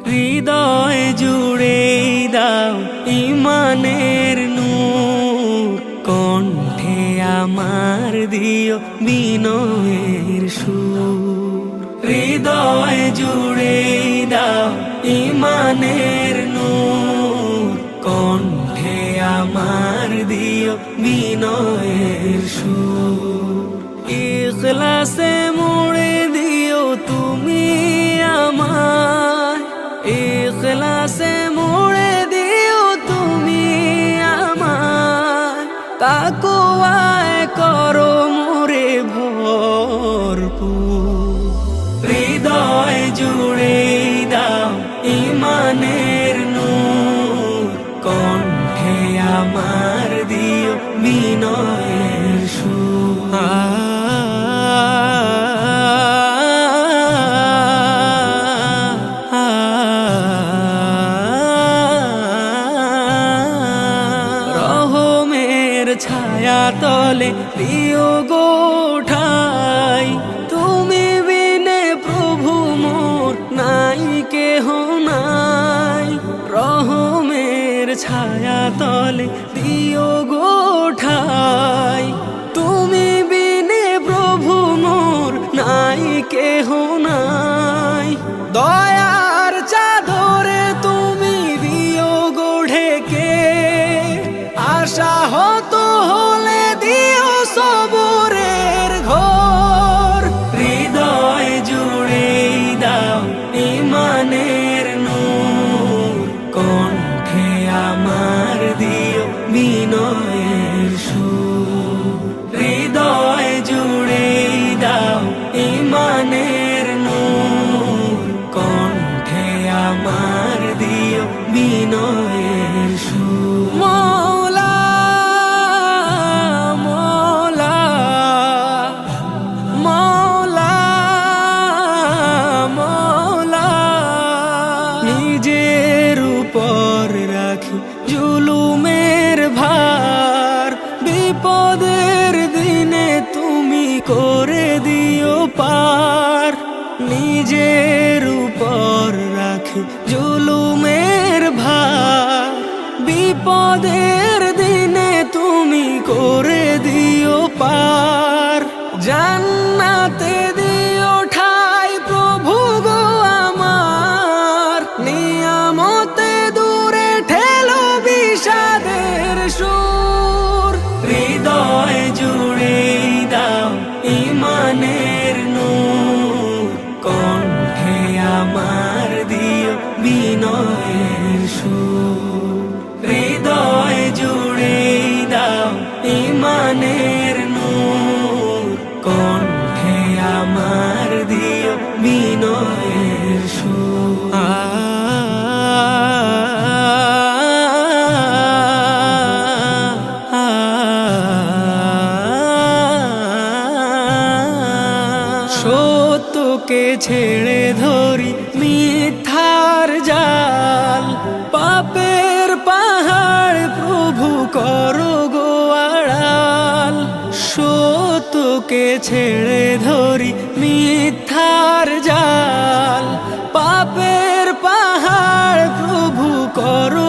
হৃদয় জুড়ে দাও ইমানের নূর, কণ্ঠে আমার দিও বিনয়ের সুর। হৃদয় জুড়ে দাও ইমানের নূর, কণ্ঠে আমার দিও বিনয়ের সুর। ইখলাসে মোড়ে দিও তুমি আমায়, ইখলাসে মোড়ে দিও তুমি আমায়। তাকওয়ায় করো মোরে ভরপুর। হৃদয় জুড়ে দাও ইমানের নূর, কণ্ঠে আমার দিও বিনয়ের সুর। রহমের ছায়া তলে দিও গো ঠাই, তুমি বিনে প্রভু মোর নাই কেহ নাই। রহমের ছায়া তলে দিও গো ঠাই, তুমি বিনে প্রভু মোর নাই কেহ নাই। দয়ার চাদরে তুমি দিও গো ঢেকে, আশা হতো হলে দিও সবরের ঘর। হৃদয় জুড়ে দাও ইমানের নূর, কণ্ঠে আমার দিও বিনয়ের সুর। হৃদয় জুড়ে দাও ইমানের নূর, কণ্ঠে আমার দিও বিনয়ের সুর। মওলা মওলা মওলা মওলা, নিজের উপর রাখি জুলুমের ভার, বিপদের দিনে তুমি করে দিও পার। নিজের উপর রাখি জুলুমের ভার, বিপদের দিনে তুমি করে দিও পার। জান্নাতে দিও ঠাই প্রভু গো আমার, নিয়ামতে দূরে ঠেলো বিষাদের সুর। হৃদয় জুড়ে দাও ইমানের নূর, কণ্ঠে আমার দিও বিনয়ের সুর। হৃদয় জুড়ে দাও ইমানের নূর, কণ্ঠে আমার দিও বিনয়ের সুর। সত্যকে ছেড়ে ধরি মিথ্যার জাল, পাপের পাহাড় প্রভু করো গো আড়াল। সত্যকে ছেড়ে ধরি মিথ্যার জাল, পাপের পাহাড় প্রভু করো